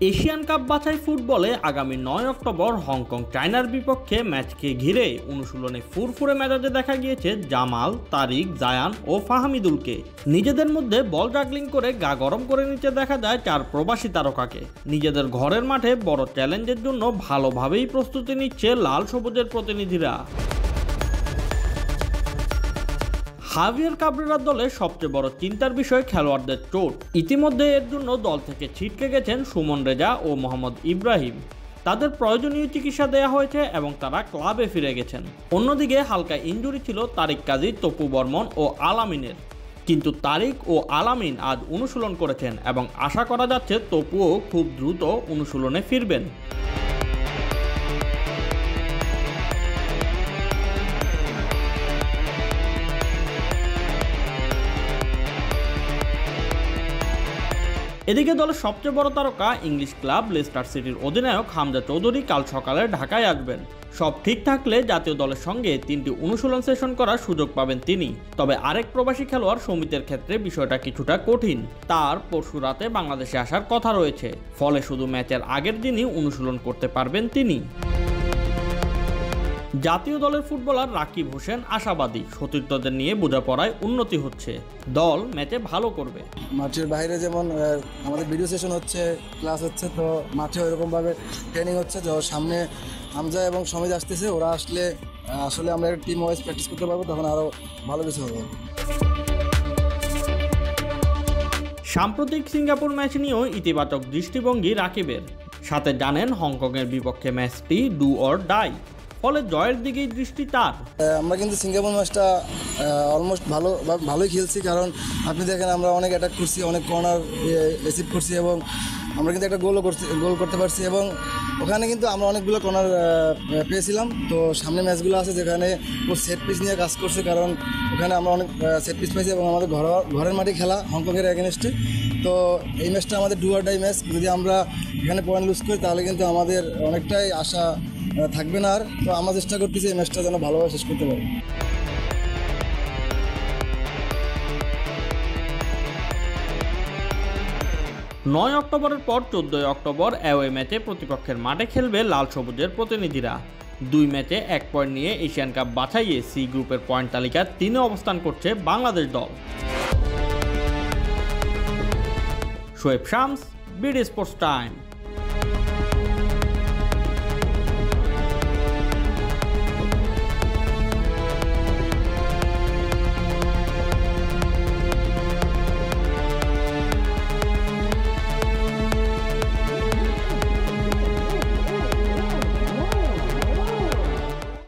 Asian cup বাছাই ফুটবলে আগামী ৯ অক্টোবর হংকং চায়নার বিপক্ষে ম্যাচকে ঘিরে অনুশীলনে ফুরফুরে মেজাজে দেখা গিয়েছে জামাল, তারিক, জায়ান ও ফাহমিদুলকে। নিজেদের মধ্যে বল জাগলিং করে গা গরম করে নিতে দেখা যায় ৪ প্রবাসী তারকাকে। নিজেদের ঘরের মাঠে বড় চ্যালেঞ্জের জন্য ভালোভাবেই প্রস্তুতি নিচ্ছে লাল সবুজের প্রতিনিধিরা। হাভিয়ার কাবরেরার দলে সবচেয়ে বড় চিন্তার বিষয় খেলোয়াড়দের চোট। ইতিমধ্যে এর জন্য দল থেকে ছিটকে গেছেন সুমন রেজা ও মোহাম্মদ ইব্রাহিম। তাদের প্রয়োজনীয় চিকিৎসা দেওয়া হয়েছে এবং তারা ক্লাবে ফিরে গেছেন। অন্যদিকে হালকা ইনজুরি ছিল তারিক কাজী, তপু বর্মন ও আলামিনের। কিন্তু তারিক ও আলামিন আজ অনুশীলন করেছেন এবং আশা করা যাচ্ছে তপুও খুব দ্রুত অনুশীলনে ফিরবেন। এদিকে দলের সবচেয়ে বড় তারকা ইংলিশ ক্লাব লেস্টার সিটির অধিনায়ক হামজা চৌধুরী কাল সকালে ঢাকায় আসবেন। সব ঠিক থাকলে জাতীয় দলের সঙ্গে 3টি অনুশীলন সেশন করার সুযোগ পাবেন তিনি। তবে আরেক প্রবাসী খেলোয়াড় সমিতের ক্ষেত্রে বিষয়টা কিছুটা কঠিন। তার পরশু রাতে বাংলাদেশে আসার কথা রয়েছে, ফলে শুধু ম্যাচের আগের দিনই অনুশীলন করতে পারবেন তিনি। জাতীয় দলের ফুটবলার রাকিব হোসেন আশাবাদী, সতীর্থদের নিয়ে বোঝাপড়ায় উন্নতি হচ্ছে, দল ম্যাচে ভালো করবে। মাঠের বাইরে যেমন আমাদের ভিডিও সেশন হচ্ছে, ক্লাস হচ্ছে, তো মাঠে ওইরকমভাবে ট্রেনিং হচ্ছে। সামনে হামজা এবং সমিত আসতেছে, ওরা আসলে আমরা টিম ওয়াইজ প্র্যাকটিস করতে পারবো, তখন আরও ভালো কিছু হবে। সাম্প্রতিক সিঙ্গাপুর ম্যাচ নিয়েও ইতিবাচক দৃষ্টিভঙ্গি রাকিবের। সাথে জানেন হংকংয়ের বিপক্ষে ম্যাচটি ডু অর ডাই, ফলে জয়ের দিকেই দৃষ্টি তার। আমরা কিন্তু সিঙ্গাপুর ম্যাচটা অলমোস্ট ভালোই খেলছি, কারণ আপনি দেখেন আমরা অনেক অ্যাটাক করছি, অনেক কর্নার রিসিভ করছি এবং আমরা কিন্তু একটা গোল করতে পারছি এবং ওখানে কিন্তু আমরা অনেকগুলো কর্নার পেয়েছিলাম। তো সামনে ম্যাচগুলো আছে যেখানে ও সেট পিস নিয়ে কাজ করছে, কারণ ওখানে আমরা অনেক সেট পিস পেয়েছি এবং আমাদের ঘরের মাঠে খেলা হংকংয়ের এগেনস্টে। তো এই ম্যাচটা আমাদের ডু অর ডাই ম্যাচ। যদি আমরা এখানে পয়েন্ট লুজ করি তাহলে কিন্তু আমাদের অনেকটাই আশা থাকবে না আর। তো আমরা চেষ্টা করতেছি এই ম্যাচটা যেন ভালোভাবে শেষ করতে পারি। ৯ অক্টোবরের পর ১৪ অক্টোবর অ্যাওয়ে ম্যাচে প্রতিপক্ষের মাঠে খেলবে লাল সবুজের প্রতিনিধিরা। 2 ম্যাচে 1 পয়েন্ট নিয়ে এশিয়ান কাপ বাছাইয়ে সি গ্রুপের পয়েন্ট তালিকার 3-এ অবস্থান করছে বাংলাদেশ দল। Shoaib Shams, BD sports time.